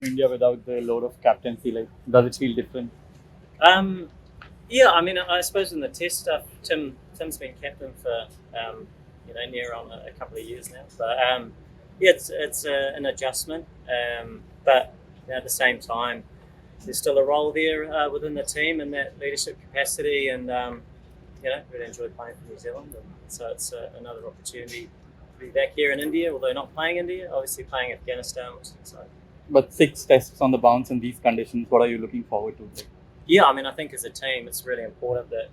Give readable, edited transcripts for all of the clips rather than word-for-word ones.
India without the load of captaincy? Like, does it feel different? Um, yeah, I mean, I suppose in the test stuff, Tim's been captain for near on a couple of years now. But yeah, it's an adjustment. But at the same time, there's still a role there within the team in that leadership capacity, and really enjoy playing for New Zealand, and so it's another opportunity to be back here in India. Although not playing India, obviously playing Afghanistan, which is exciting. But 6 tests on the bounce in these conditions, what are you looking forward to? Like, Yeah, I mean, I think as a team, it's really important that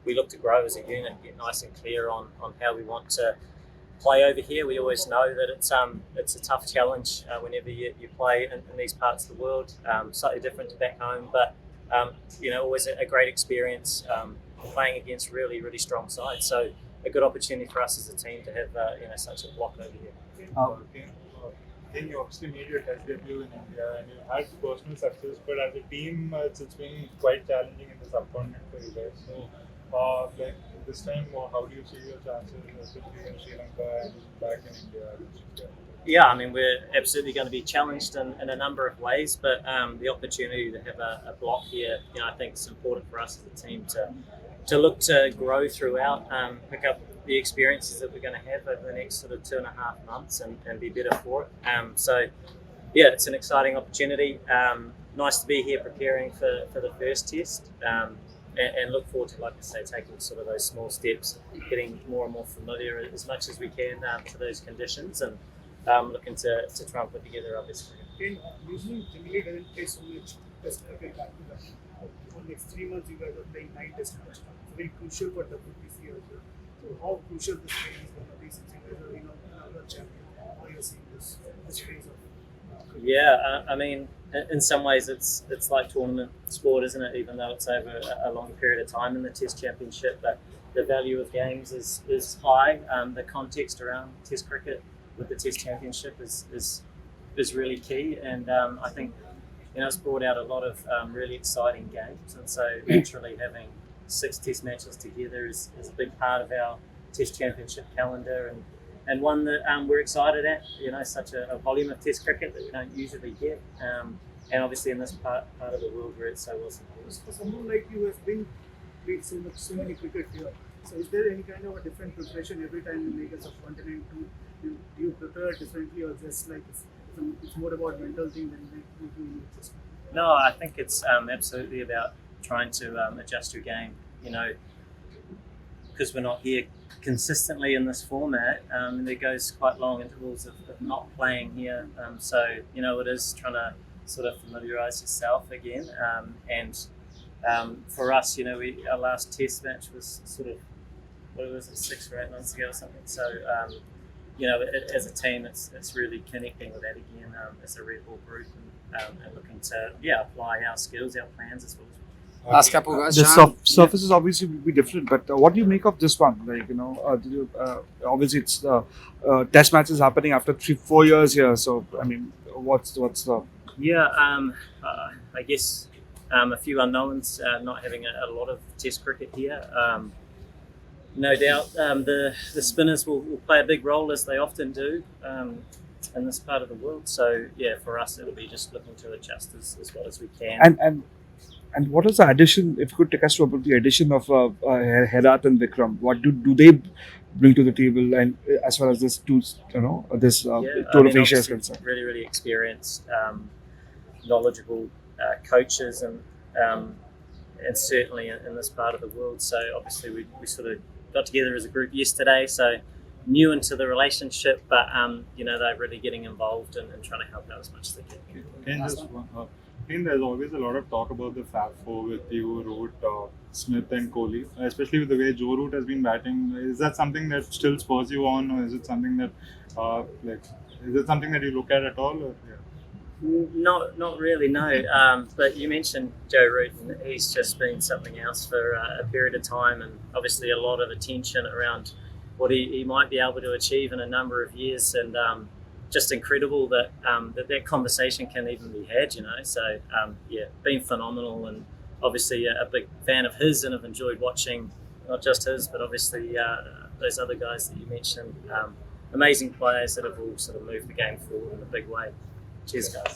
we look to grow as a unit, get nice and clear on how we want to play over here. We always know that it's a tough challenge whenever you play in these parts of the world, slightly different to back home, but always a great experience playing against really strong sides. So a good opportunity for us as a team to have such a block over here. Then you obviously made your test debut in India and you had personal success, but as a team, it's been quite challenging in this opponent for you guys. So, like this time, how do you see your chances, especially in Sri Lanka and back in India? Yeah, I mean, we're absolutely going to be challenged in a number of ways, but the opportunity to have a block here, I think it's important for us as a team to look to grow throughout, pick up the experiences that we're going to have over the next sort of 2.5 months and be better for it. Yeah, it's an exciting opportunity. Nice to be here preparing for the first test. And look forward to, like I say, taking sort of those small steps, getting more and more familiar as much as we can to those conditions, and looking to try and put together our best career. Usually, generally doesn't play so much test cricket back to back. For the next 3 months, you guys are playing 9 test matches. It's very crucial for WTC as well. So, how crucial this phase is going to be since you guys are, another champion? How you're seeing this phase of cricket? Yeah, I mean, in some ways, it's like tournament sport, isn't it? Even though it's over a long period of time in the Test Championship, but the value of games is high. The context around Test cricket with the Test Championship is really key, and I think it's brought out a lot of really exciting games, and so naturally having 6 Test matches together is a big part of our Test Championship calendar, and one that we're excited at. Such a volume of Test cricket that we don't usually get, and obviously in this part of the world where it's so well supported. For someone like you who has been played so many cricket here, so is there any kind of a different preparation every time you make a subcontinent? Do you prepare differently, or just like it's more about mental thing than making adjustment? No, I think it's absolutely about trying to adjust your game. Because we're not here consistently in this format, and there goes quite long intervals of not playing here. So it is trying to sort of familiarise yourself again. And for us, our last Test match was sort of, what was it, 6 or 8 months ago or something. So as a team, it's really connecting with that again as a Red Bull group, and looking to apply our skills, our plans as well. Last couple guys. The surfaces obviously will be different, but what do you make of this one? Like, obviously it's test matches happening after 3-4 years here. So I mean, what's the Yeah, I guess a few unknowns, not having a lot of Test cricket here. No doubt the spinners will play a big role, as they often do in this part of the world. So yeah, for us it'll be just looking to adjust as well as we can. and what is the addition? If you could take us through about the addition of Herat and Vikram, what do they bring to the table? And as far as this tour of Asia is concerned, really experienced, knowledgeable coaches, and certainly in this part of the world. So obviously we sort of got together as a group yesterday. So new into the relationship, but they're really getting involved and trying to help out as much as they can. There's always a lot of talk about the Fab Four with you, Root, Smith, and Kohli, especially with the way Joe Root has been batting. Is that something that still spurs you on, or is it something that you look at all? Or, yeah. Not really, no. But you mentioned Joe Root, and he's just been something else for a period of time, and obviously a lot of attention around what he might be able to achieve in a number of years, and just incredible that that conversation can even be had. So been phenomenal, and obviously a big fan of his, and have enjoyed watching not just his, but obviously those other guys that you mentioned. Amazing players that have all sort of moved the game forward in a big way. Cheers, guys.